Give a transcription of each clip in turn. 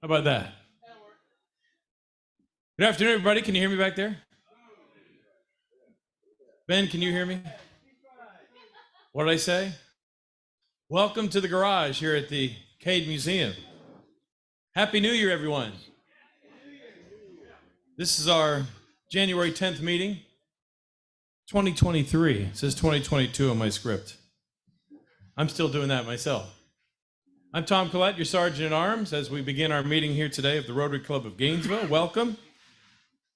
How about that? Good afternoon, everybody. Can you hear me back there? Ben, can you hear me? What did I say? Welcome to the garage here at the Cade Museum. Happy New Year, everyone. This is our January 10th meeting. 2023. It says 2022 on my script. I'm still doing that myself. I'm Tom Collette, your Sergeant at Arms, as we begin our meeting here today of the Rotary Club of Gainesville. Welcome.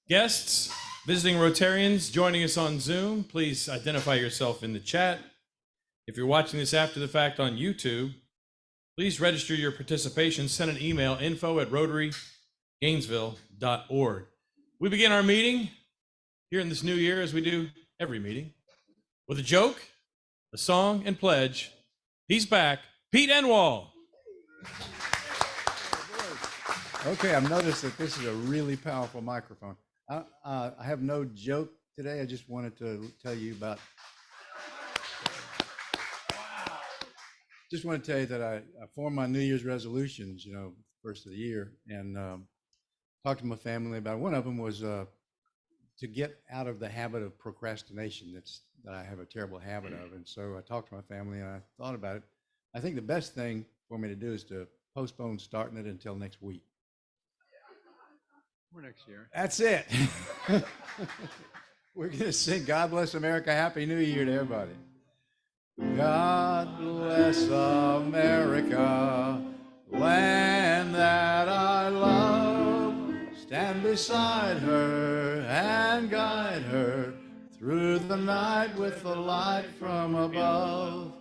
Guests, visiting Rotarians joining us on Zoom, please identify yourself in the chat. If you're watching this after the fact on YouTube, please register your participation. Send an email, info@rotarygainesville.org. We begin our meeting here in this new year, as we do every meeting, with a joke, a song, and pledge. He's back, Pete Enwall. Okay, I've noticed that this is a really powerful microphone. I have no joke today. I just wanted to tell you about. Just want to tell you that I formed my New Year's resolutions, first of the year, and talked to my family about it. One of them was to get out of the habit of procrastination that I have a terrible habit of. And so I talked to my family and I thought about it. I think the best thing for me to do is to postpone starting it until next week. Or next year. That's it. We're going to sing God Bless America, Happy New Year to everybody. God bless America, land that I love. Stand beside her and guide her through the night with the light from above.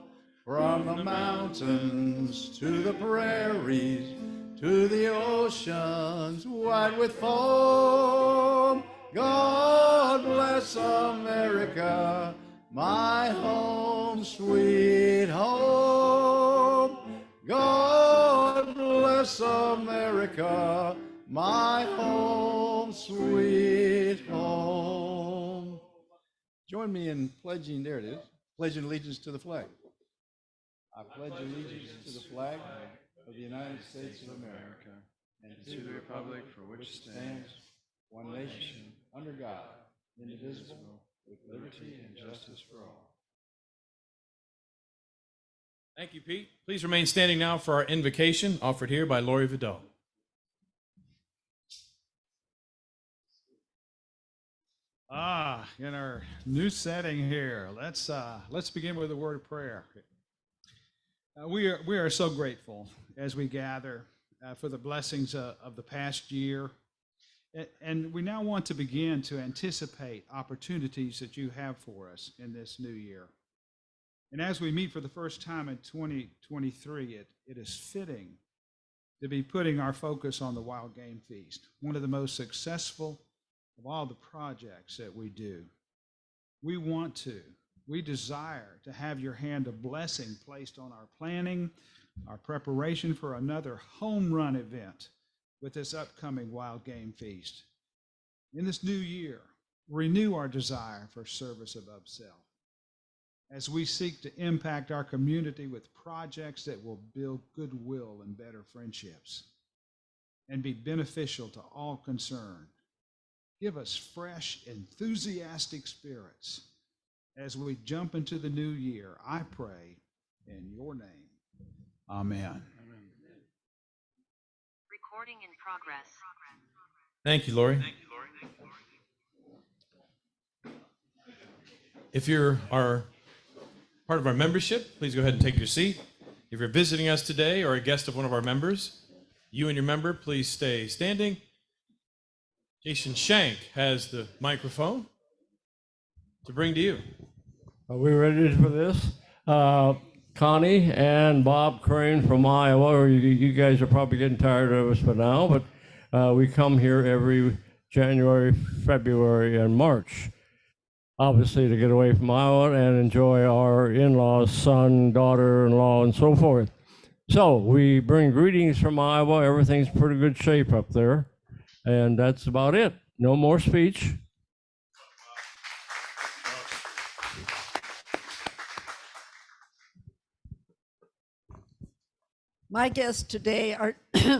From the mountains to the prairies, to the oceans white with foam. God bless America, my home, sweet home. God bless America, my home, sweet home. Join me in pledging, there it is, pledging allegiance to the flag. I pledge allegiance to the flag of the United States of America and to the republic for which it stands, one nation, under God, indivisible, with liberty and justice for all. Thank you, Pete. Please remain standing now for our invocation offered here by Lori Vidal. In our new setting here, let's begin with a word of prayer. We are so grateful as we gather for the blessings of the past year. And we now want to begin to anticipate opportunities that you have for us in this new year. And as we meet for the first time in 2023, it is fitting to be putting our focus on the Wild Game Feast, one of the most successful of all the projects that we do. We desire to have your hand of blessing placed on our planning, our preparation for another home run event with this upcoming Wild Game Feast. In this new year, renew our desire for service above self as we seek to impact our community with projects that will build goodwill and better friendships and be beneficial to all concerned. Give us fresh, enthusiastic spirits as we jump into the new year. I pray in your name. Amen. Recording in progress. Thank you, Lori. If you're part of our membership, please go ahead and take your seat. If you're visiting us today or a guest of one of our members, you and your member, please stay standing. Jason Shank has the microphone to bring to you. Are we ready for this? Connie and Bob Crane from Iowa, or you guys are probably getting tired of us by now, but we come here every January, February, and March, obviously to get away from Iowa and enjoy our in-laws, son, daughter-in-law, and so forth. So we bring greetings from Iowa. Everything's pretty good shape up there, and that's about it. No more speech. My guests today are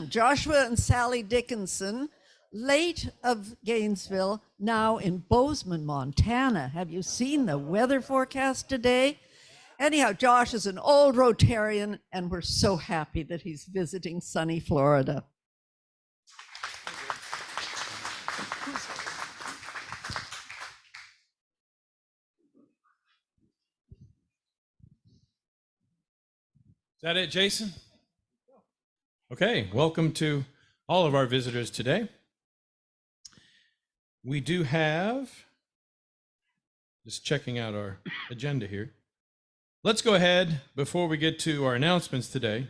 Joshua and Sally Dickinson, late of Gainesville, now in Bozeman, Montana. Have you seen the weather forecast today? Anyhow, Josh is an old Rotarian, and we're so happy that he's visiting sunny Florida. Is that it, Jason? Okay, welcome to all of our visitors today. We do have, just checking out our agenda here. Let's go ahead, before we get to our announcements today,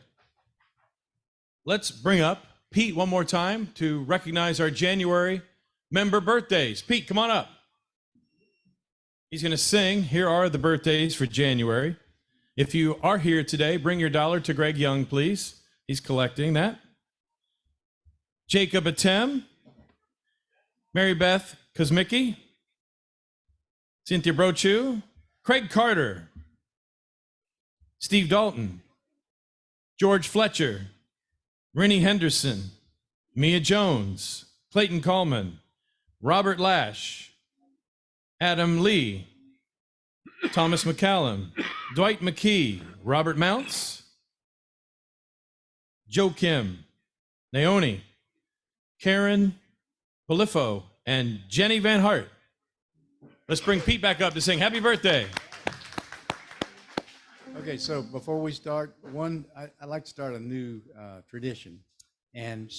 let's bring up Pete one more time to recognize our January member birthdays. Pete, come on up. He's going to sing, Here Are the Birthdays for January. If you are here today, bring your dollar to Greg Young, please. He's collecting that. Jacob Atem, Mary Beth Kosmicki, Cynthia Brochu, Craig Carter, Steve Dalton, George Fletcher, Rennie Henderson, Mia Jones, Clayton Coleman, Robert Lash, Adam Lee, Thomas McCallum, Dwight McKee, Robert Mounts, Joe Kim, Naomi, Karen Polifo, and Jenny Van Hart. Let's bring Pete back up to sing Happy Birthday. Okay, so before we start, I'd like to start a new tradition. And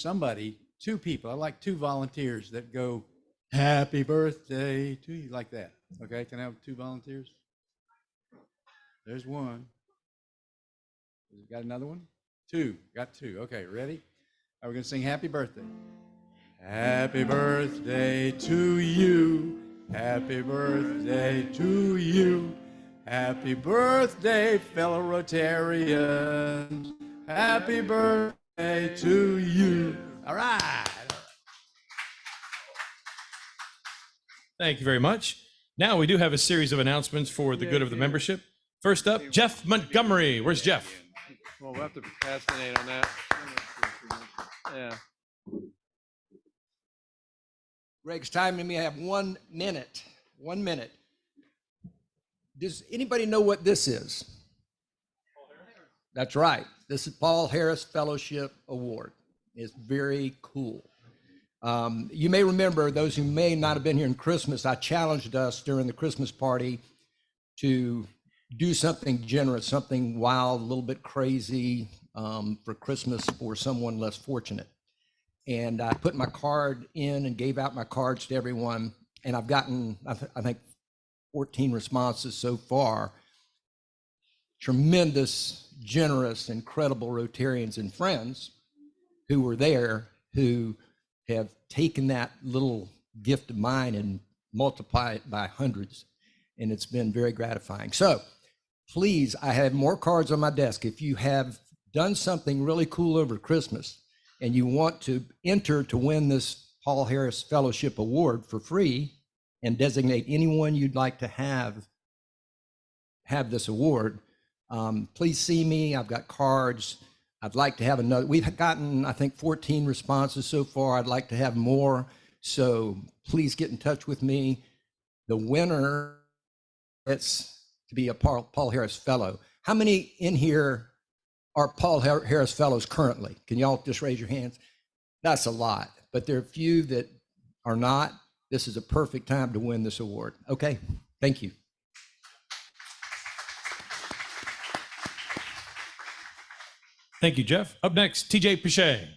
two people, I like two volunteers that go, Happy birthday to you, like that. Okay, can I have two volunteers? There's one. Got another one? Two, got two. Okay, ready? We're going to sing Happy Birthday. Happy birthday to you. Happy birthday to you. Happy birthday, fellow Rotarians. Happy birthday to you. All right. Thank you very much. Now we do have a series of announcements for the good of the membership. First up, Jeff Montgomery. Where's Jeff? Well, we'll have to procrastinate on that. Yeah. Greg's timing me. I have 1 minute. 1 minute. Does anybody know what this is? That's right. This is Paul Harris Fellowship Award. It's very cool. You may remember, those who may not have been here in Christmas, I challenged us during the Christmas party to do something generous, something wild, a little bit crazy for Christmas for someone less fortunate. And I put my card in and gave out my cards to everyone. And I've gotten, I think, 14 responses so far. Tremendous, generous, incredible Rotarians and friends who were there who have taken that little gift of mine and multiplied it by hundreds. And it's been very gratifying. So please, I have more cards on my desk. If you have done something really cool over Christmas and you want to enter to win this Paul Harris Fellowship Award for free and designate anyone you'd like to have this award, please see me. I've got cards. I'd like to have another. We've gotten, I think, 14 responses so far. I'd like to have more. So please get in touch with me. The winner gets to be a Paul Harris Fellow. How many in here are Paul Harris Fellows currently? Can y'all just raise your hands? That's a lot, but there are a few that are not. This is a perfect time to win this award. Okay, thank you. Thank you, Jeff. Up next, TJ Pichet.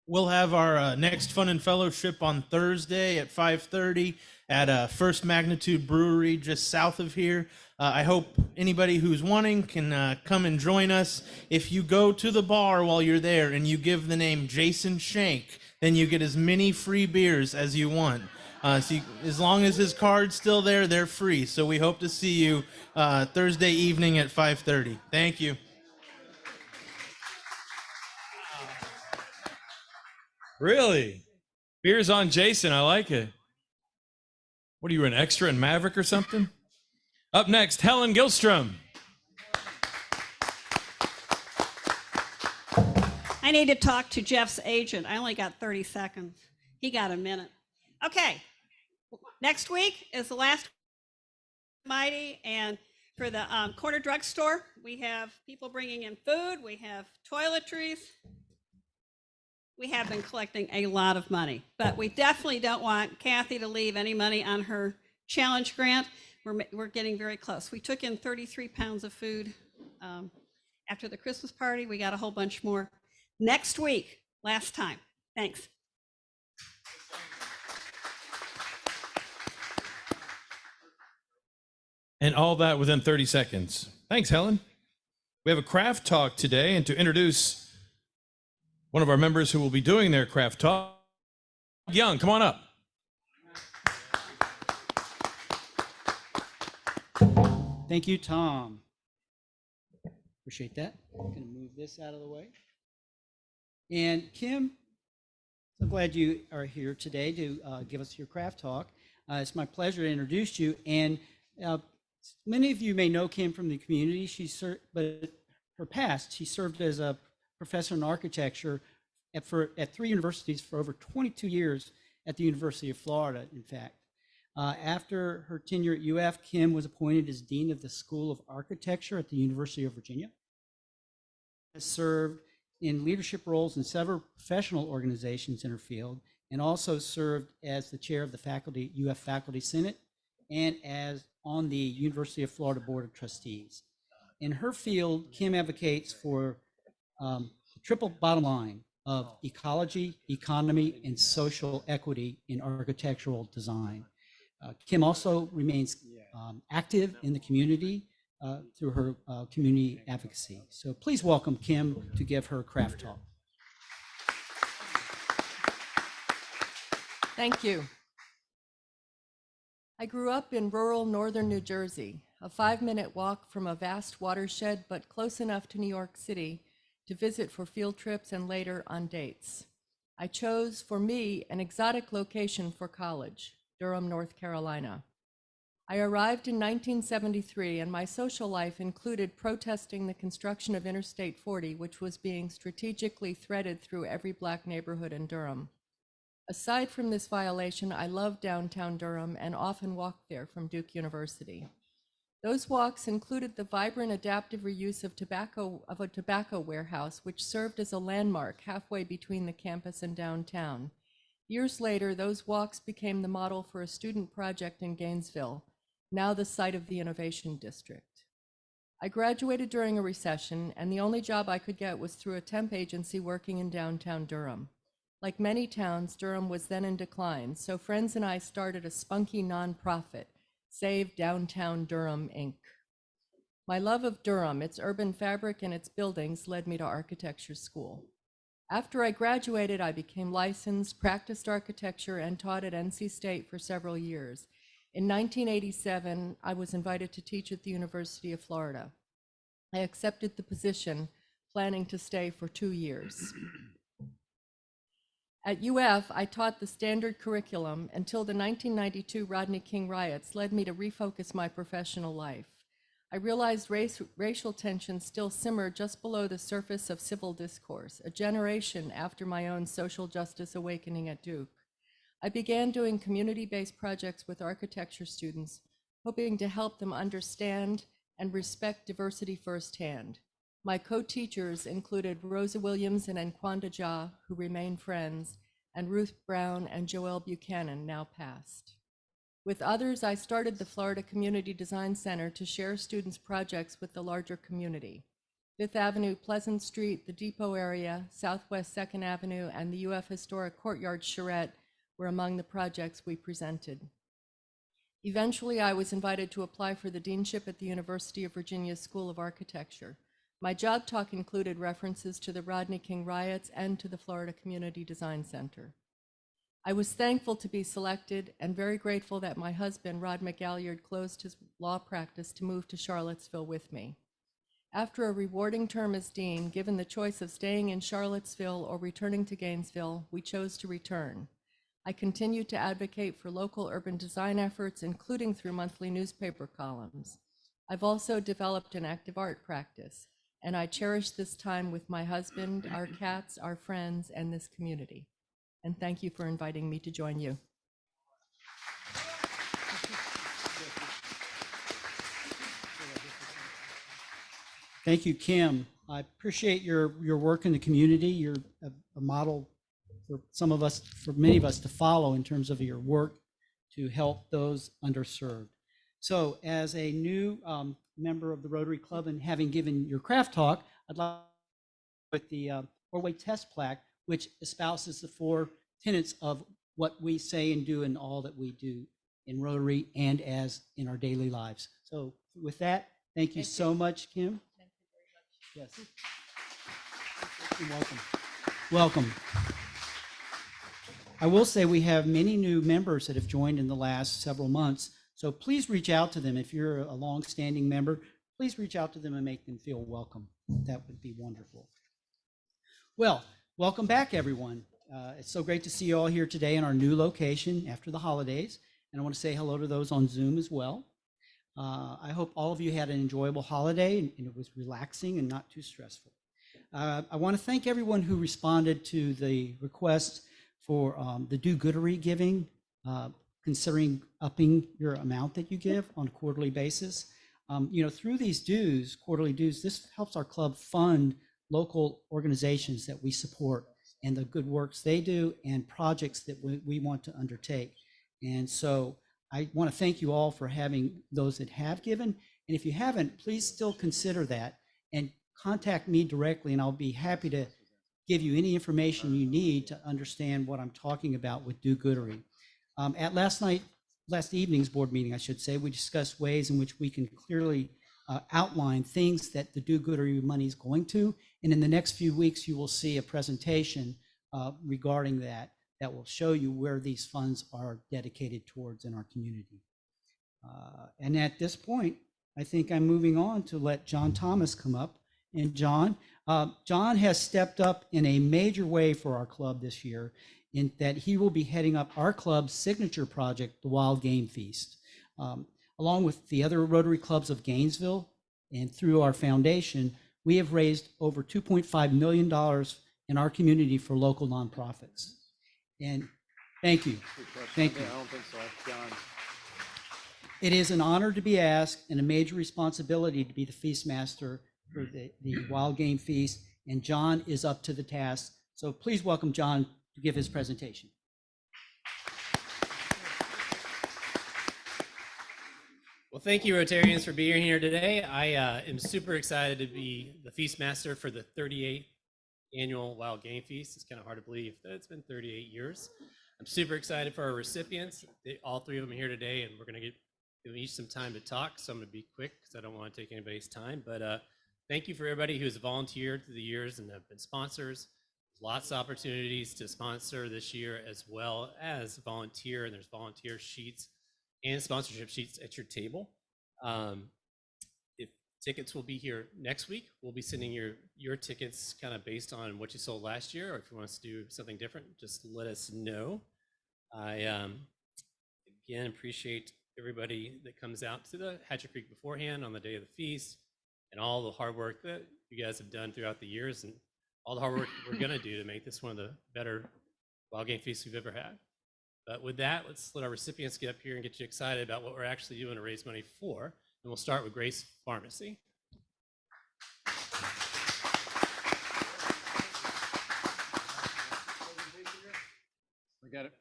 We'll have our next Fun and Fellowship on Thursday at 5:30 at First Magnitude Brewery just south of here. I hope anybody who's wanting can come and join us. If you go to the bar while you're there and you give the name Jason Shank, then you get as many free beers as you want. As long as his card's still there, they're free. So we hope to see you Thursday evening at 5:30. Thank you. Really? Beers on Jason. I like it. What are you, an extra in Maverick or something? Up next, Helen Gilstrom. I need to talk to Jeff's agent. I only got 30 seconds. He got a minute. Okay. Next week is the last Mighty, and for the corner drugstore, we have people bringing in food. We have toiletries. We have been collecting a lot of money, but we definitely don't want Kathy to leave any money on her challenge grant. We're getting very close. We took in 33 pounds of food after the Christmas party. We got a whole bunch more next week, last time. Thanks. And all that within 30 seconds. Thanks, Helen. We have a craft talk today, and to introduce one of our members who will be doing their craft talk, Young, come on up. Thank you, Tom. Appreciate that. I'm going to move this out of the way. And Kim, so glad you are here today to give us your craft talk. It's my pleasure to introduce you. And many of you may know Kim from the community. But her past, she served as a professor in architecture at 3 universities for over 22 years at the University of Florida, in fact. After her tenure at UF, Kim was appointed as Dean of the School of Architecture at the University of Virginia. Has served in leadership roles in several professional organizations in her field, and also served as the chair of the UF Faculty Senate and as on the University of Florida Board of Trustees. In her field, Kim advocates for the triple bottom line of ecology, economy, and social equity in architectural design. Kim also remains active in the community through her community advocacy. So please welcome Kim to give her craft talk. Thank you. I grew up in rural northern New Jersey, a 5-minute walk from a vast watershed, but close enough to New York City to visit for field trips and later on dates. I chose, for me, an exotic location for college, Durham, North Carolina. I arrived in 1973, and my social life included protesting the construction of Interstate 40, which was being strategically threaded through every Black neighborhood in Durham. Aside from this violation, I love downtown Durham and often walked there from Duke University. Those walks included the vibrant adaptive reuse of a tobacco warehouse, which served as a landmark halfway between the campus and downtown. Years later, those walks became the model for a student project in Gainesville, now the site of the Innovation District. I graduated during a recession, and the only job I could get was through a temp agency working in downtown Durham. Like many towns, Durham was then in decline, so friends and I started a spunky nonprofit, Save Downtown Durham, Inc. My love of Durham, its urban fabric, and its buildings led me to architecture school. After I graduated, I became licensed, practiced architecture, and taught at NC State for several years. In 1987, I was invited to teach at the University of Florida. I accepted the position, planning to stay for 2 years. At UF, I taught the standard curriculum until the 1992 Rodney King riots led me to refocus my professional life. I realized racial tensions still simmer just below the surface of civil discourse, a generation after my own social justice awakening at Duke. I began doing community-based projects with architecture students, hoping to help them understand and respect diversity firsthand. My co-teachers included Rosa Williams and Nkwanda Ja, who remain friends, and Ruth Brown and Joelle Buchanan, now passed. With others, I started the Florida Community Design Center to share students' projects with the larger community. Fifth Avenue, Pleasant Street, the Depot area, Southwest 2nd Avenue, and the UF Historic Courtyard Charrette were among the projects we presented. Eventually, I was invited to apply for the deanship at the University of Virginia School of Architecture. My job talk included references to the Rodney King riots and to the Florida Community Design Center. I was thankful to be selected and very grateful that my husband, Rod McGalliard, closed his law practice to move to Charlottesville with me. After a rewarding term as dean, given the choice of staying in Charlottesville or returning to Gainesville, we chose to return. I continue to advocate for local urban design efforts, including through monthly newspaper columns. I've also developed an active art practice, and I cherish this time with my husband, our cats, our friends, and this community. And thank you for inviting me to join you. Thank you, Kim. I appreciate your work in the community. You're a model for some of us, for many of us to follow in terms of your work to help those underserved. So as a new member of the Rotary Club and having given your craft talk, I'd like with the four-way test plaque, which espouses the 4 tenets of what we say and do in all that we do in Rotary and as in our daily lives. So with that, thank you so much, Kim. Thank you very much. Yes. You're welcome. Welcome. I will say we have many new members that have joined in the last several months. So please reach out to them. If you're a long-standing member, please reach out to them and make them feel welcome. That would be wonderful. Well, welcome back, everyone. It's so great to see you all here today in our new location after the holidays. And I want to say hello to those on Zoom as well. I hope all of you had an enjoyable holiday and it was relaxing and not too stressful. I want to thank everyone who responded to the request for the do-goodery giving, considering upping your amount that you give on a quarterly basis. Through these dues, quarterly dues, this helps our club fund local organizations that we support and the good works they do and projects that we want to undertake. And so I want to thank you all for having those that have given. And if you haven't, please still consider that and contact me directly, and I'll be happy to give you any information you need to understand what I'm talking about with do-goodery. At last evening's board meeting, I should say, we discussed ways in which we can clearly outline things that the do-goodery money is going to. And in the next few weeks, you will see a presentation regarding that will show you where these funds are dedicated towards in our community. And at this point, I think I'm moving on to let John Thomas come up. And John has stepped up in a major way for our club this year, in that he will be heading up our club's signature project, the Wild Game Feast. Along with the other Rotary clubs of Gainesville and through our foundation, we have raised over $2.5 million in our community for local nonprofits. And thank you. Thank you. I don't think so, John. It is an honor to be asked and a major responsibility to be the feast master for the Wild Game Feast, and John is up to the task. So please welcome John to give his presentation. Well, thank you, Rotarians, for being here today. I am super excited to be the feast master for the 38th annual Wild Game Feast. It's kind of hard to believe that it's been 38 years. I'm super excited for our recipients. All 3 of them are here today, and we're going to give them each some time to talk. So I'm going to be quick because I don't want to take anybody's time. But thank you for everybody who's volunteered through the years and have been sponsors. Lots of opportunities to sponsor this year as well as volunteer, and there's volunteer sheets and sponsorship sheets at your table. If tickets will be here next week, we'll be sending your tickets kind of based on what you sold last year, or if you want us to do something different, just let us know. I again appreciate everybody that comes out to the Hatchet Creek beforehand on the day of the feast, and all the hard work that you guys have done throughout the years, and all the hard work we're going to do to make this one of the better Wild Game Feasts we've ever had. But with that, let's let our recipients get up here and get you excited about what we're actually doing to raise money for. And we'll start with Grace Pharmacy. We got it.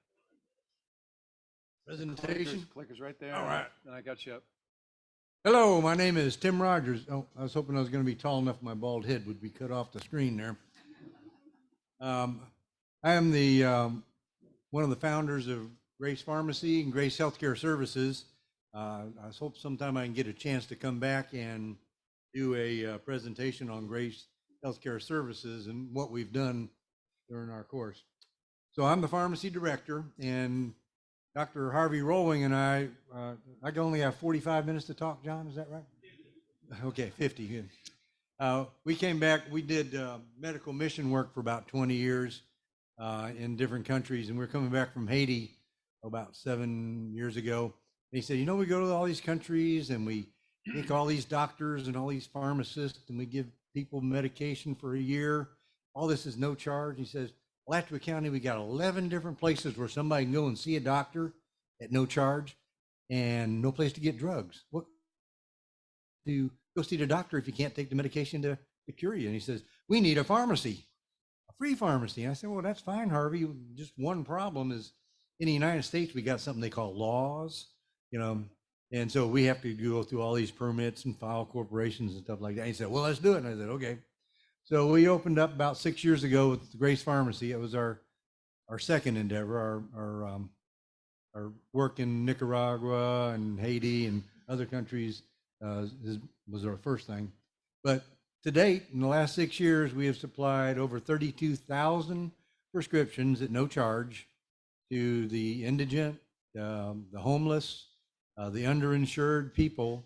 Presentation. Clicker's right there. All right. And I got you up. Hello, my name is Tim Rogers. Oh, I was hoping I was going to be tall enough my bald head would be cut off the screen there. I am the one of the founders of Grace Pharmacy and Grace Healthcare Services. I hope sometime I can get a chance to come back and do a presentation on Grace Healthcare Services and what we've done during our course. So I'm the pharmacy director, and Dr. Harvey Rolling and I can only have 45 minutes to talk, John, is that right? Okay, 50, good. We came back, we did medical mission work for about 20 years. in different countries. And we're coming back from Haiti about 7 years ago. And he said, you know, we go to all these countries and we take all these doctors and all these pharmacists and we give people medication for a year. All this is no charge. He says, Alachua County, we got 11 different places where somebody can go and see a doctor at no charge and no place to get drugs. What to go see the doctor if you can't take the medication to cure you? And he says, we need a pharmacy, a free pharmacy. And I said, well, that's fine, Harvey. Just one problem is in the United States, we got something they call laws, you know, and so we have to go through all these permits and file corporations and stuff like that. And he said, well, let's do it. And I said, okay. So we opened up about 6 years ago with the Grace Pharmacy. It was our second endeavor. Our work in Nicaragua and Haiti and other countries was our first thing. But to date, in the last 6 years, we have supplied over 32,000 prescriptions at no charge to the indigent, the homeless, the underinsured people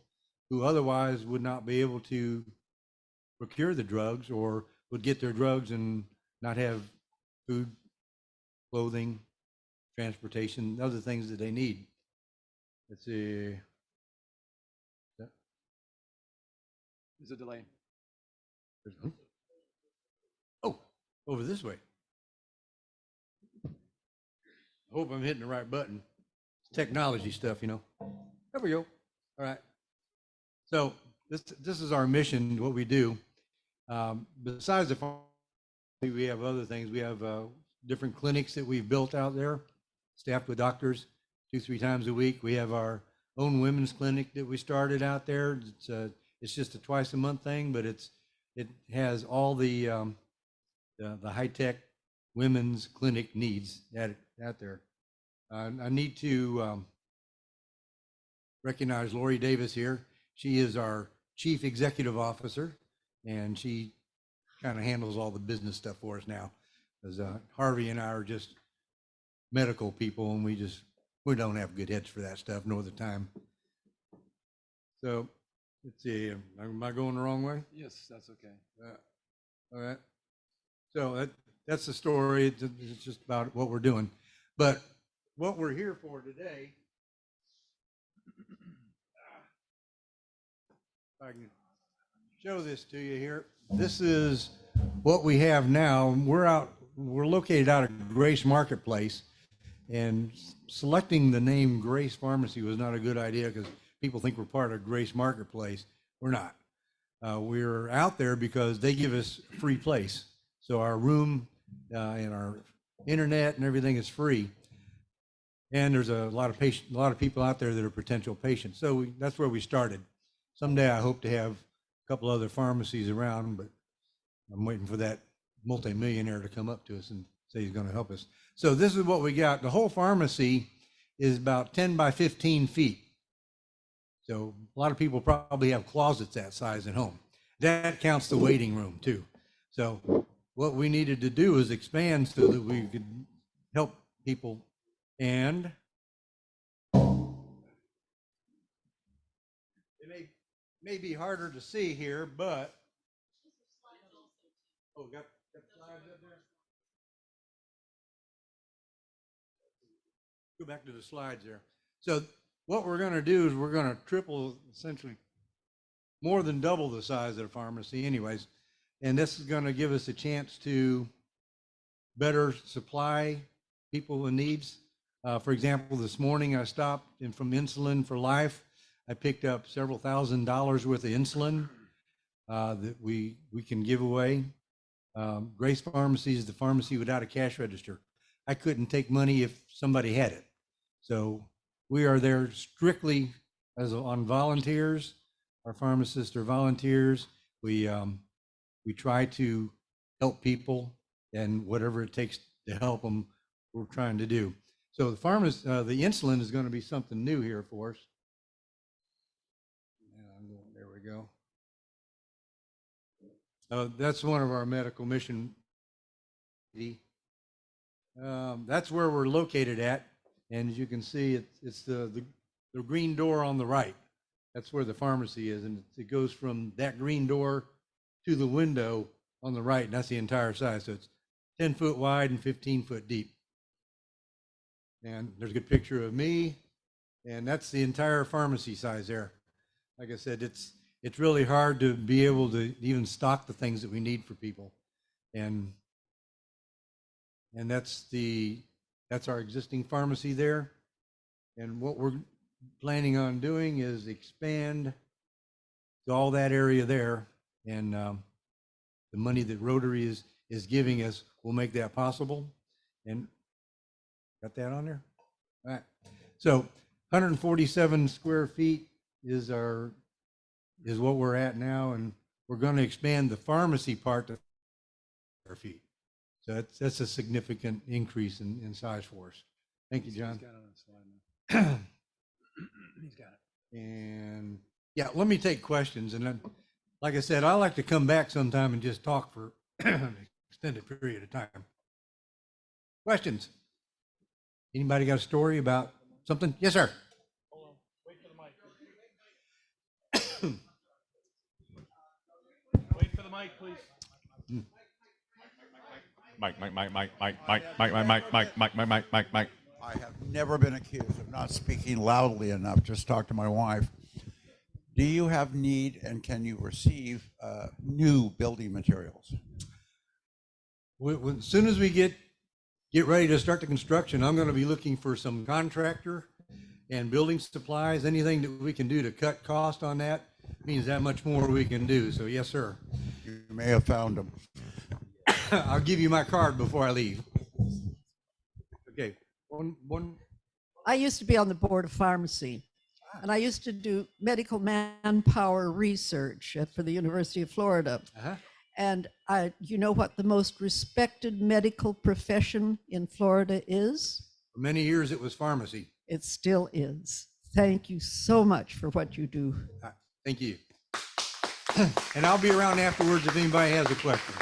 who otherwise would not be able to procure the drugs or would get their drugs and not have food, clothing, transportation, other things that they need. Let's see. There's a delay. Oh, over this way. I hope I'm hitting the right button. It's technology stuff, you know. There we go. All right. So this is our mission, what we do. Besides the pharmacy, we have other things. We have different clinics that we've built out there, staffed with doctors 2-3 times a week. We have our own women's clinic that we started out there. It's just a twice a month thing, but it has all the high-tech women's clinic needs out there. I need to recognize Lori Davis here. She is our Chief Executive Officer, and she kind of handles all the business stuff for us now. Because Harvey and I are just medical people, and we don't have good heads for that stuff, nor the time. So let's see, am I going the wrong way? Yes, that's okay. All right. So that's the story. It's just about what we're doing. But what we're here for today, if I can show this to you here. This is what we have now. We're located out of Grace Marketplace, and selecting the name Grace Pharmacy was not a good idea because people think we're part of Grace Marketplace. We're not. We're out there because they give us a free place. So our room and our internet and everything is free. And there's a lot of people out there that are potential patients. So that's where we started. Someday I hope to have a couple other pharmacies around, but I'm waiting for that multimillionaire to come up to us and say he's going to help us. So this is what we got. The whole pharmacy is about 10 by 15 feet. So a lot of people probably have closets that size at home. That counts the waiting room too. So what we needed to do is expand so that we could help people. And it may be harder to see here, but got slides up there? Go back to the slides there. So what we're going to do is we're going to triple, essentially more than double the size of the pharmacy anyways. And this is going to give us a chance to better supply people in needs. For example, this morning I stopped and from Insulin for Life, I picked up several $1,000s worth of insulin that we can give away. Grace Pharmacy is the pharmacy without a cash register. I couldn't take money if somebody had it. So we are there strictly on volunteers. Our pharmacists are volunteers. We try to help people, and whatever it takes to help them, we're trying to do. So the insulin is going to be something new here for us. There we go. That's one of our medical mission. That's where we're located at, and as you can see, it's the green door on the right. That's where the pharmacy is, and it goes from that green door to the window on the right, and that's the entire size. So it's 10 foot wide and 15 foot deep. And there's a good picture of me, and that's the entire pharmacy size there. Like I said, it's really hard to be able to even stock the things that we need for people. And that's our existing pharmacy there. And what we're planning on doing is expand to all that area there. And the money that Rotary is giving us will make that possible. And got that on there? All right. So 147 square feet is what we're at now, and we're going to expand the pharmacy part to square feet. So that's a significant increase in size for us. Thank you, John. He's got it on the slide now. He's got it. And yeah, let me take questions. And then, like I said, I like to come back sometime and just talk for an extended period of time. Questions? Anybody got a story about something? Yes, sir. Hold on. Wait for the mic. Wait for the mic, please. Mike. I have never been accused of not speaking loudly enough. Just talk to my wife. Do you have need and can you receive new building materials? As soon as we get ready to start the construction, I'm going to be looking for some contractor and building supplies. Anything that we can do to cut cost on that means that much more we can do. So yes, sir. You may have found them. I'll give you my card before I leave. Okay. One. I used to be on the board of pharmacy, and I used to do medical manpower research for the University of Florida. Uh-huh. And you know what the most respected medical profession in Florida is? For many years, it was pharmacy. It still is. Thank you so much for what you do. Thank you. And I'll be around afterwards if anybody has a question.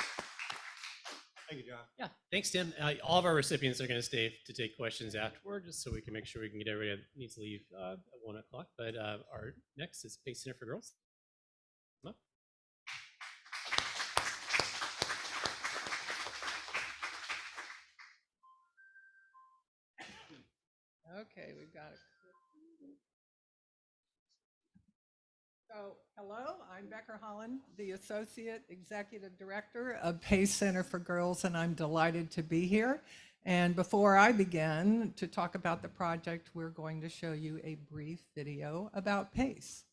Thank you, John. Yeah, thanks, Tim. All of our recipients are going to stay to take questions afterward, just so we can make sure we can get everybody that needs to leave at 1 o'clock. But our next is Pace Center for Girls. Come up. Okay, we've got it. So, hello, I'm Becker Holland, the Associate Executive Director of Pace Center for Girls, and I'm delighted to be here. And before I begin to talk about the project, we're going to show you a brief video about Pace.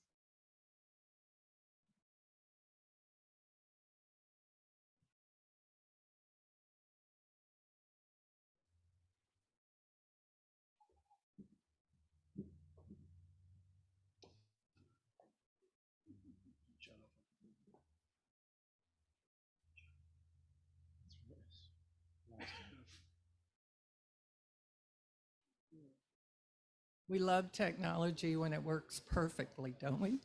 We love technology when it works perfectly, don't we?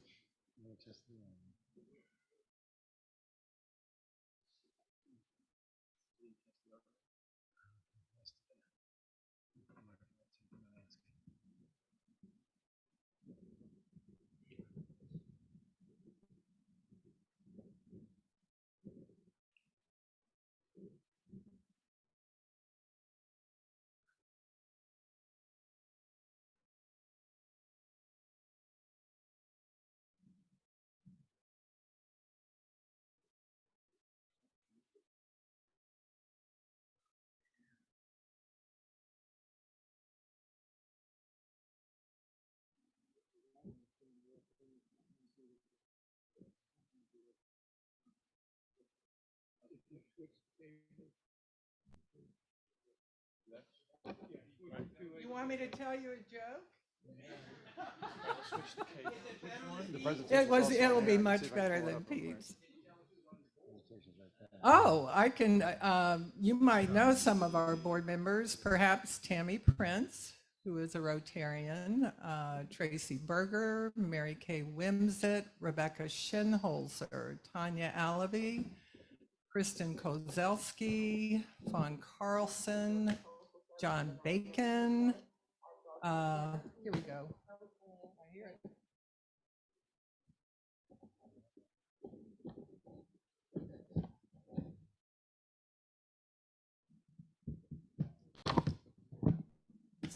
You want me to tell you a joke? It'll be much better than Pete's. Oh, I can, you might know some of our board members, perhaps Tammy Prince, who is a Rotarian, Tracy Berger, Mary Kay Wimsett, Rebecca Schinholzer, Tanya Allaby, Kristen Kozelski, Fawn Carlson, John Bacon. Here we go. I hear it.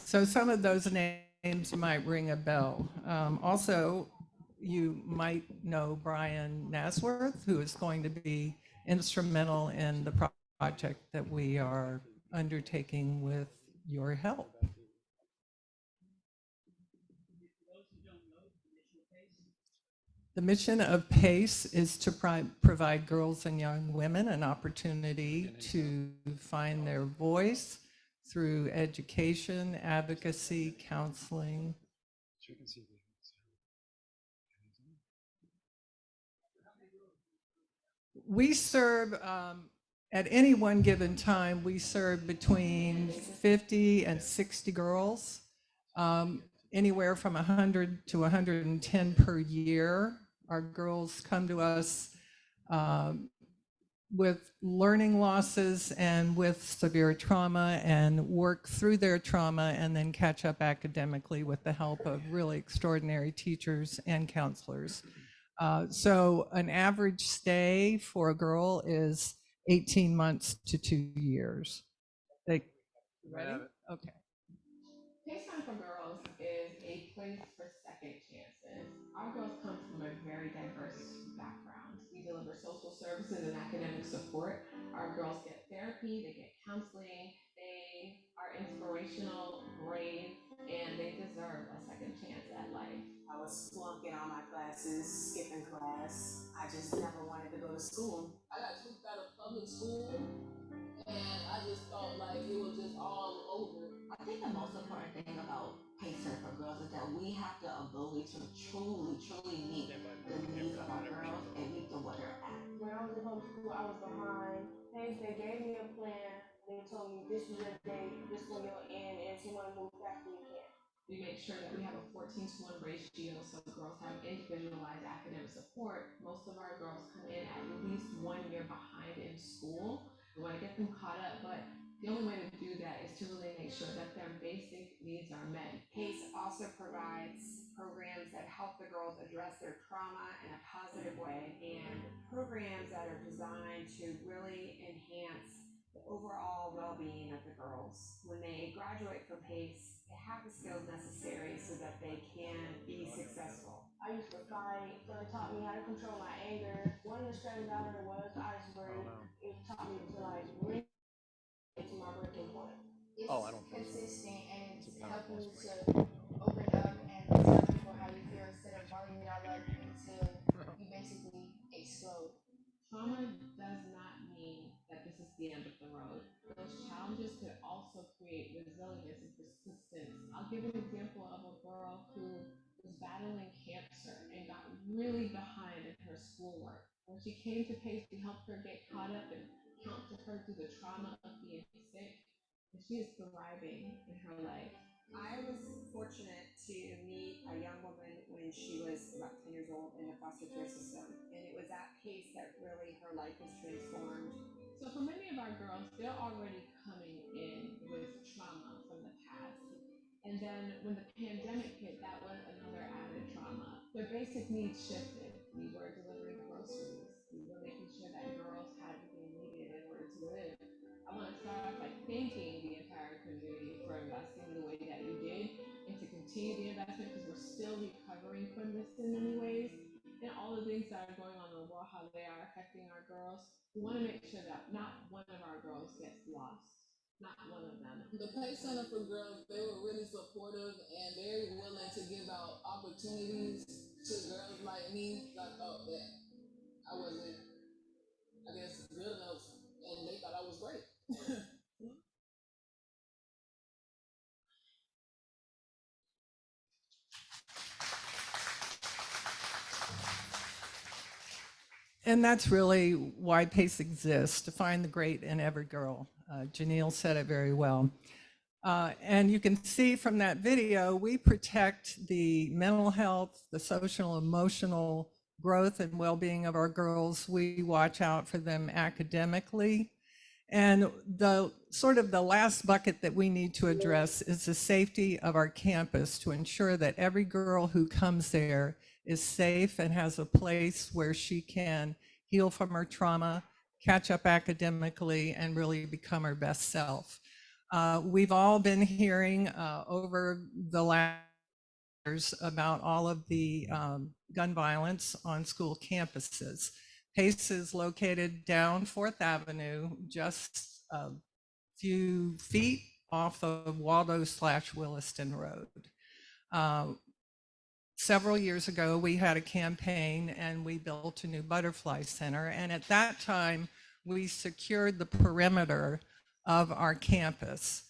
So some of those names might ring a bell. Also, you might know Brian Nasworth, who is going to be instrumental in the project that we are undertaking with your help. The mission of PACE is to provide girls and young women an opportunity to find their voice through education, advocacy, counseling. We serve, at any one given time, we serve between 50 and 60 girls, anywhere from 100 to 110 per year. Our girls come to us with learning losses and with severe trauma and work through their trauma and then catch up academically with the help of really extraordinary teachers and counselors. So an average stay for a girl is 18 months to 2 years. Ready? Okay. PACE Time for Girls is a place for second chances. Our girls come from a very diverse background. We deliver social services and academic support. Our girls get therapy, they get counseling, they are inspirational, brave, and they deserve a second chance at life. I was flunking all my classes, skipping class. I just never wanted to go to school. I got kicked out of public school, and I just felt like it was just all over. I think the most important thing about PACE for Girls is that we have the ability to truly meet the needs of our girls and meet them where they're at. When I was in public school, I was behind. They gave me a plan. They told me this is your date, this is when you'll end, and if you want to move faster, you can. We make sure that we have a 14-to-1 ratio so girls have individualized academic support. Most of our girls come in at least 1 year behind in school. We want to get them caught up, but the only way to do that is to really make sure that their basic needs are met. PACE also provides programs that help the girls address their trauma in a positive way and programs that are designed to really enhance the overall well-being of the girls. When they graduate from PACE, they have the skills necessary so that they can be successful. I used to fight, so it taught me how to control my anger. One of the strategies I learned was iceberg. It taught me to like really get to my breaking point. It's consistent and it's helping you to open up and tell people how you feel instead of bargaining I love you until you basically explode. Trauma does not mean that this is the end of the road. Those challenges could also create resilience and persistence. I'll give an example of a girl who was battling cancer and got really behind in her schoolwork. When she came to PACE, we helped her get caught up and counseled her through the trauma of being sick. And she is thriving in her life. I was fortunate to meet a young woman when she was about 10 years old in the foster care system. And it was at PACE that really her life was transformed. So for many of our girls, they're already coming in with trauma from the past. And then when the pandemic hit, that was another added trauma. Their basic needs shifted. We were delivering groceries. We were making sure that girls had what they needed in order to live. I want to start off by thanking the entire community for investing the way that you did and to continue the investment because we're still recovering from this in many ways. And all the things that are going on in the world, how they are affecting our girls. We want to make sure that not one of our girls gets lost. Not one of them. The PACE Center for Girls, they were really supportive and very willing to give out opportunities to girls like me that thought that I wasn't, I guess, good enough, and they thought I was great. And that's really why PACE exists, to find the great in every girl. Janelle said it very well. And you can see from that video, we protect the mental health, the social, emotional growth and well-being of our girls. We watch out for them academically. And the sort of the last bucket that we need to address is the safety of our campus to ensure that every girl who comes there is safe and has a place where she can heal from her trauma, catch up academically, and really become her best self. We've all been hearing over the last years about all of the gun violence on school campuses. PACE is located down 4th Avenue, just a few feet off of Waldo/Williston Road. Several years ago, we had a campaign and we built a new butterfly center. And at that time, we secured the perimeter of our campus.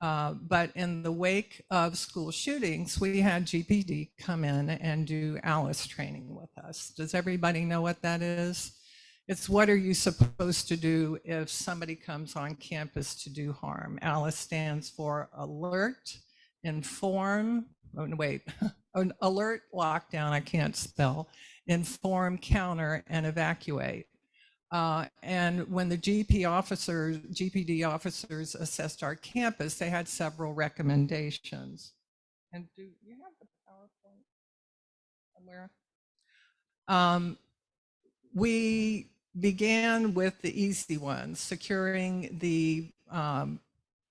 But in the wake of school shootings, we had GPD come in and do ALICE training with us. Does everybody know what that is? It's what are you supposed to do if somebody comes on campus to do harm? ALICE stands for alert, inform, alert, lockdown, I can't spell, inform, counter, and evacuate. And when the GPD officers assessed our campus, they had several recommendations. And do you have the PowerPoint somewhere? We began with the easy ones, securing the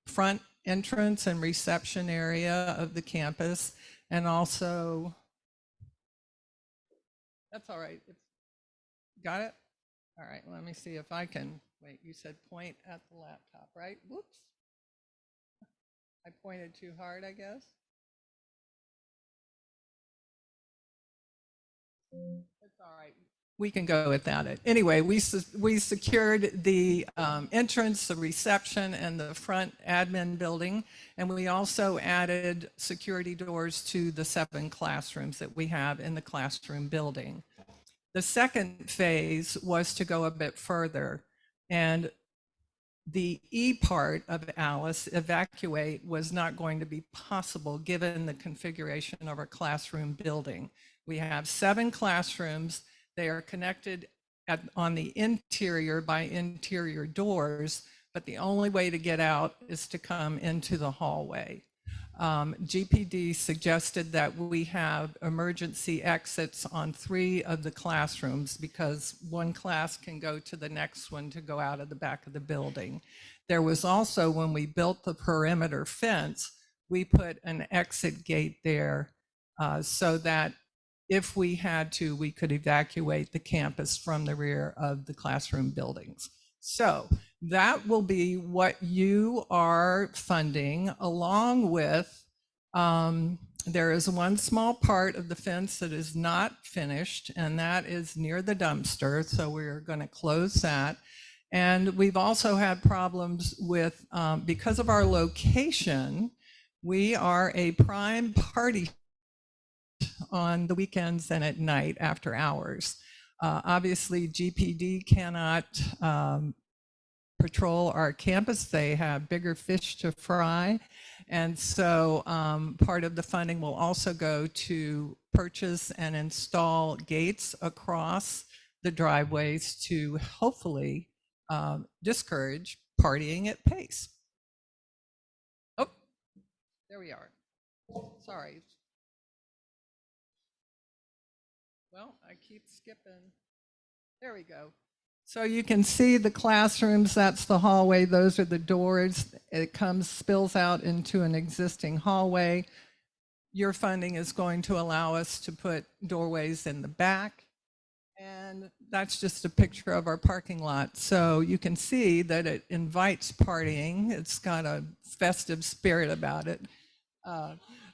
front entrance and reception area of the campus, and also, that's all right. Got it? All right, let me see if I can, wait, you said point at the laptop, right? Whoops. I pointed too hard, I guess. It's all right. We can go without it. Anyway, we secured the entrance, the reception, and the front admin building. And we also added security doors to the 7 classrooms that we have in the classroom building. The second phase was to go a bit further. And the E part of ALICE, evacuate, was not going to be possible given the configuration of our classroom building. We have 7 classrooms. They are connected on the interior by interior doors, but the only way to get out is to come into the hallway. GPD suggested that we have emergency exits on 3 of the classrooms because one class can go to the next one to go out of the back of the building. There was also, when we built the perimeter fence, we put an exit gate there so that if we had to, we could evacuate the campus from the rear of the classroom buildings. So that will be what you are funding, along with, there is one small part of the fence that is not finished, and that is near the dumpster. So we're going to close that. And we've also had problems with, because of our location, we are a prime party on the weekends and at night after hours. Obviously, GPD cannot patrol our campus. They have bigger fish to fry. And so part of the funding will also go to purchase and install gates across the driveways to hopefully discourage partying at PACE. Oh, there we are. Sorry. Well, I keep skipping. There we go. So you can see the classrooms, that's the hallway, those are the doors. It spills out into an existing hallway. Your funding is going to allow us to put doorways in the back. And that's just a picture of our parking lot. So you can see that it invites partying. It's got a festive spirit about it.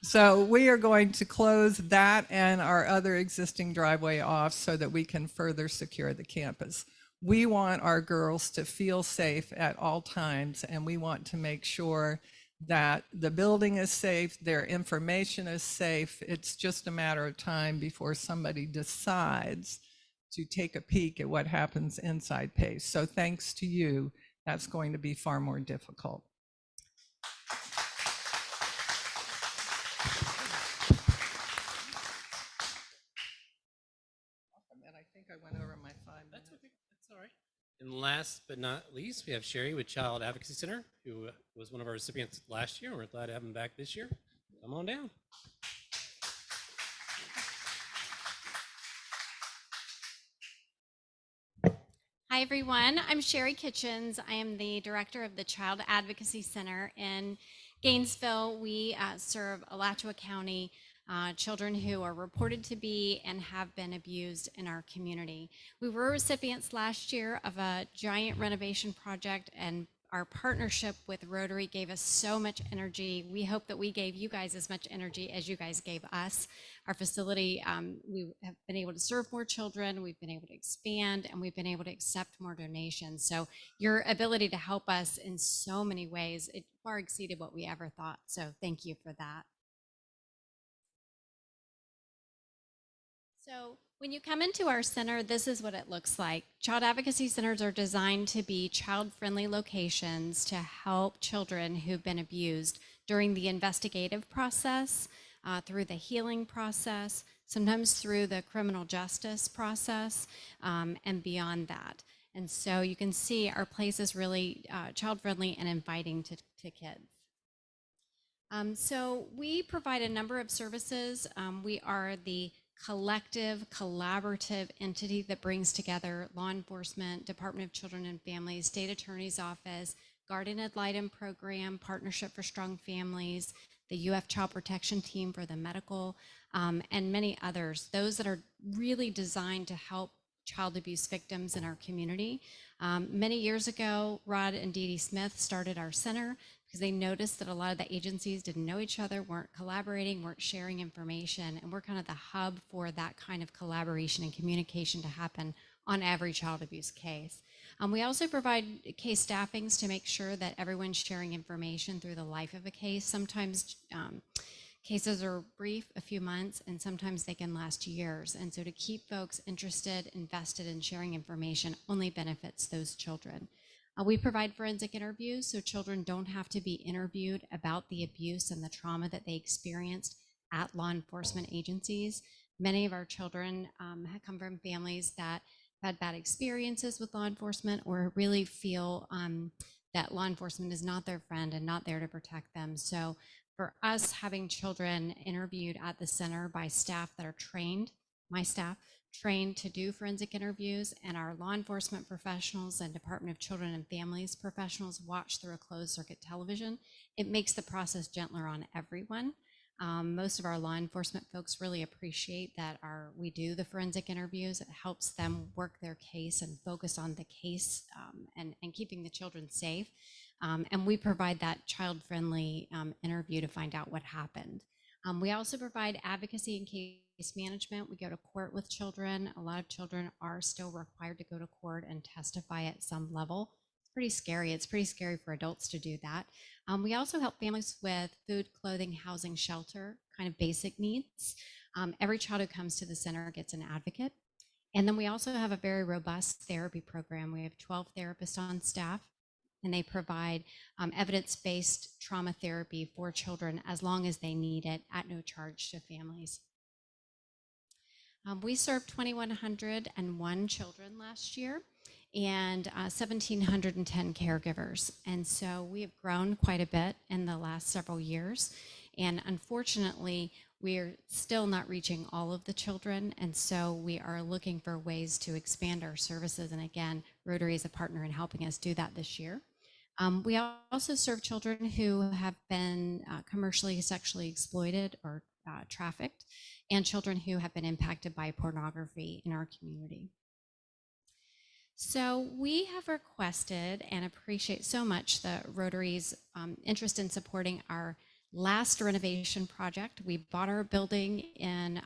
So we are going to close that and our other existing driveway off so that we can further secure the campus. We want our girls to feel safe at all times, and we want to make sure that the building is safe, their information is safe. It's just a matter of time before somebody decides to take a peek at what happens inside PACE. So thanks to you, that's going to be far more difficult. And I think I went over my 5 minutes. That's okay. That's all right. And last but not least, we have Sherry with Child Advocacy Center, who was one of our recipients last year. We're glad to have him back this year. Come on down. Hi, everyone. I'm Sherry Kitchens. I am the director of the Child Advocacy Center in Gainesville. We serve Alachua County children who are reported to be and have been abused in our community. We were recipients last year of a giant renovation project, and our partnership with Rotary gave us so much energy. We hope that we gave you guys as much energy as you guys gave us. Our facility, we have been able to serve more children, we've been able to expand, and we've been able to accept more donations. So your ability to help us in so many ways, it far exceeded what we ever thought. So thank you for that. So when you come into our center, this is what it looks like. Child advocacy centers are designed to be child-friendly locations to help children who've been abused during the investigative process, through the healing process, sometimes through the criminal justice process, and beyond that. And so you can see our place is really child-friendly and inviting to kids. So we provide a number of services. We are the collective, collaborative entity that brings together law enforcement, Department of Children and Families, State Attorney's Office, Guardian Ad Litem Program, Partnership for Strong Families, the UF Child Protection Team for the medical, and many others. Those that are really designed to help child abuse victims in our community. Many years ago, Rod and Dee Dee Smith started our center because they noticed that a lot of the agencies didn't know each other, weren't collaborating, weren't sharing information, and we're kind of the hub for that kind of collaboration and communication to happen on every child abuse case. We also provide case staffings to make sure that everyone's sharing information through the life of a case. Sometimes cases are brief, a few months, and sometimes they can last years. And so to keep folks interested, invested in sharing information only benefits those children. We provide forensic interviews so children don't have to be interviewed about the abuse and the trauma that they experienced at law enforcement agencies. Many of our children come from families that had bad experiences with law enforcement or really feel that law enforcement is not their friend and not there to protect them. So for us, having children interviewed at the center by staff that are trained, my staff, trained to do forensic interviews, and our law enforcement professionals and Department of Children and Families professionals watch through a closed circuit television, it makes the process gentler on everyone. Most of our law enforcement folks really appreciate that we do the forensic interviews. It helps them work their case and focus on the case and keeping the children safe. And we provide that child-friendly interview to find out what happened. We also provide advocacy and case management. We go to court with children. A lot of children are still required to go to court and testify at some level. It's pretty scary. It's pretty scary for adults to do that. We also help families with food, clothing, housing, shelter, kind of basic needs. Every child who comes to the center gets an advocate. And then we also have a very robust therapy program. We have 12 therapists on staff, and they provide evidence-based trauma therapy for children as long as they need it at no charge to families. We served 2,101 children last year and 1,710 caregivers. And so we have grown quite a bit in the last several years. And unfortunately, we're still not reaching all of the children. And so we are looking for ways to expand our services. And again, Rotary is a partner in helping us do that this year. We also serve children who have been commercially sexually exploited or trafficked, and children who have been impacted by pornography in our community. So we have requested and appreciate so much the Rotary's interest in supporting our last renovation project. We bought our building in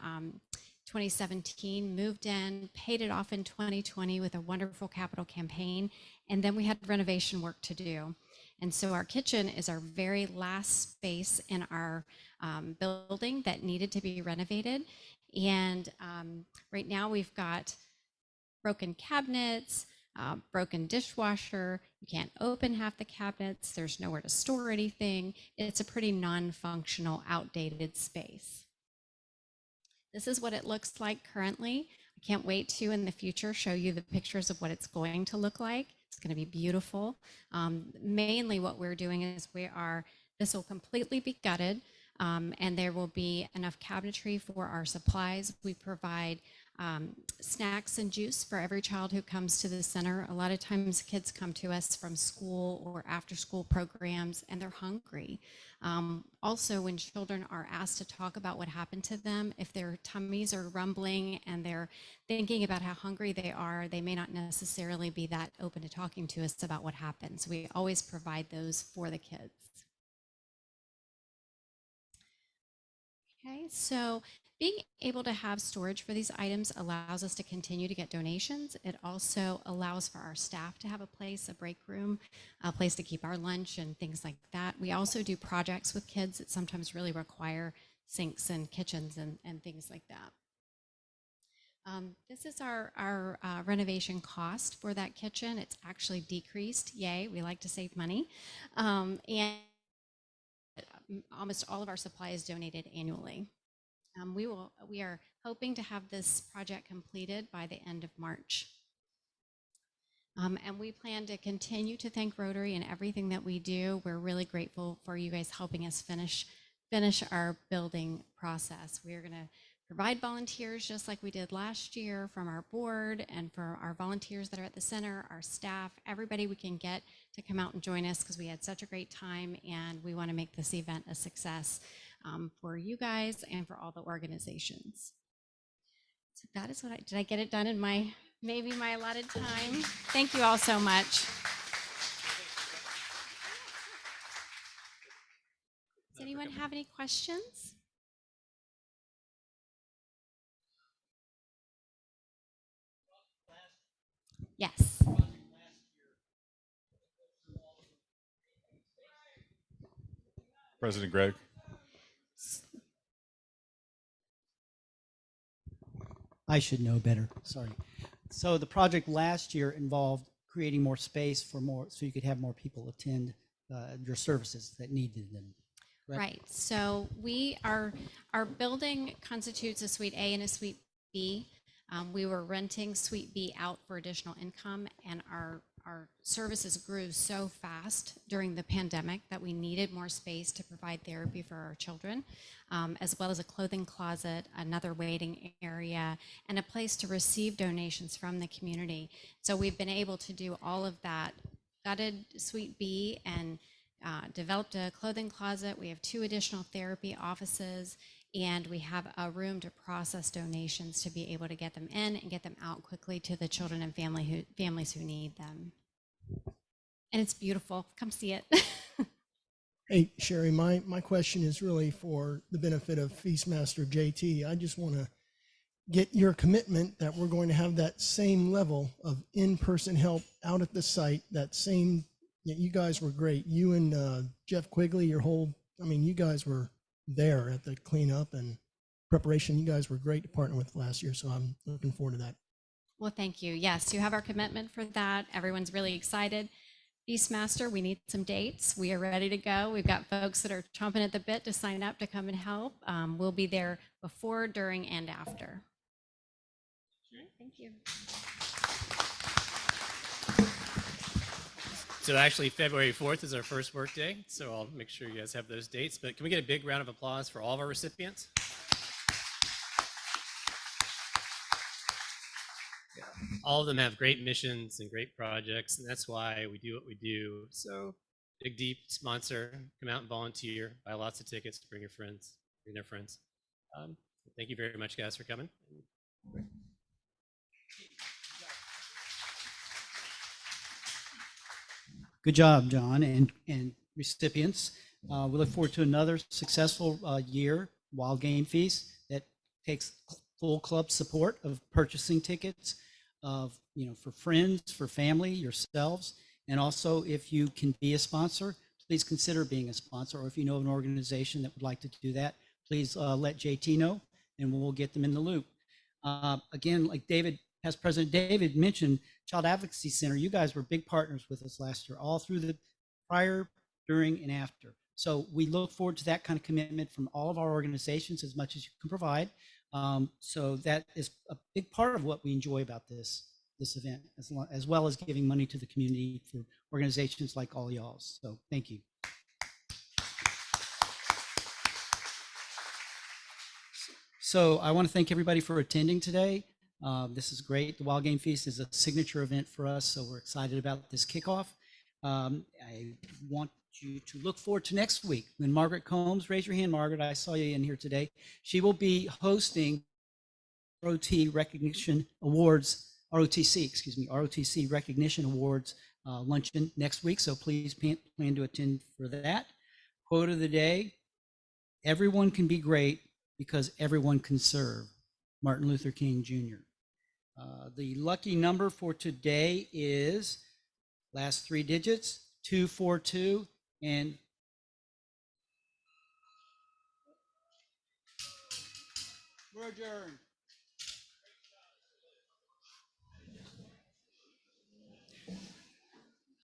2017, moved in, paid it off in 2020 with a wonderful capital campaign, and then we had renovation work to do. And so our kitchen is our very last space in our building that needed to be renovated. And right now we've got broken cabinets, broken dishwasher. You can't open half the cabinets. There's nowhere to store anything. It's a pretty non-functional, outdated space. This is what it looks like currently. I can't wait to, in the future, show you the pictures of what it's going to look like. It's going to be beautiful. Mainly what we're doing is this will completely be gutted, and there will be enough cabinetry for our supplies. We provide snacks and juice for every child who comes to the center. A lot of times kids come to us from school or after school programs and they're hungry. Also, when children are asked to talk about what happened to them, if their tummies are rumbling and they're thinking about how hungry they are, they may not necessarily be that open to talking to us about what happened. So we always provide those for the kids. Okay, so being able to have storage for these items allows us to continue to get donations. It also allows for our staff to have a place, a break room, a place to keep our lunch and things like that. We also do projects with kids that sometimes really require sinks and kitchens and things like that. This is our renovation cost for that kitchen. It's actually decreased. Yay, we like to save money. And almost all of our supply is donated annually. We are hoping to have this project completed by the end of March. And we plan to continue to thank Rotary in everything that we do. We're really grateful for you guys helping us finish our building process. We are going to provide volunteers just like we did last year from our board and for our volunteers that are at the center, our staff, everybody we can get to come out and join us because we had such a great time and we want to make this event a success for you guys and for all the organizations. So that is what did I get it done in maybe my allotted time? Thank you all so much. Does anyone have any questions? Yes. President Gregg. I should know better. Sorry. So the project last year involved creating more space for more, so you could have more people attend your services that needed them. Correct? Right. So our building constitutes a suite A and a suite B. We were renting suite B out for additional income, and our services grew so fast during the pandemic that we needed more space to provide therapy for our children, as well as a clothing closet, another waiting area, and a place to receive donations from the community. So we've been able to do all of that, gutted suite B and developed a clothing closet. We have 2 additional therapy offices, and we have a room to process donations to be able to get them in and get them out quickly to the children and families who need them. And it's beautiful. Come see it. Hey, Sherry, my question is really for the benefit of Feastmaster JT. I just want to get your commitment that we're going to have that same level of in-person help out at the site, that same, you guys were great. You and Jeff Quigley, you guys were there at the cleanup and preparation. You guys were great to partner with last year, so I'm looking forward to that. Well, thank you. Yes, you have our commitment for that. Everyone's really excited. Feastmaster, we need some dates. We are ready to go. We've got folks that are chomping at the bit to sign up to come and help. We'll be there before, during, and after. Thank you. So actually, February 4th is our first work day, so I'll make sure you guys have those dates. But can we get a big round of applause for all of our recipients? Yeah. All of them have great missions and great projects, and that's why we do what we do. So Dig Deep sponsor, come out and volunteer, buy lots of tickets, bring your friends, bring their friends. Thank you very much, guys, for coming. Good job, John, and recipients. We look forward to another successful year, Wild Game Feast, that takes full club support of purchasing tickets, for friends, for family, yourselves, and also if you can be a sponsor, please consider being a sponsor, or if you know of an organization that would like to do that, please let JT know, and we'll get them in the loop. Again, like Past President David mentioned, Child Advocacy Center, you guys were big partners with us last year, all through the prior, during, and after. So we look forward to that kind of commitment from all of our organizations as much as you can provide. So that is a big part of what we enjoy about this event, as well as giving money to the community for organizations like all y'all's. So thank you. So I want to thank everybody for attending today. This is great. The Wild Game Feast is a signature event for us, so we're excited about this kickoff. I want you to look forward to next week when Margaret Combs, raise your hand, Margaret, I saw you in here today. She will be hosting ROTC Recognition Awards, ROTC Recognition Awards luncheon next week, so please plan to attend for that. Quote of the day, everyone can be great because everyone can serve. Martin Luther King Jr. The lucky number for today is last 3 digits, 242, and we're adjourned.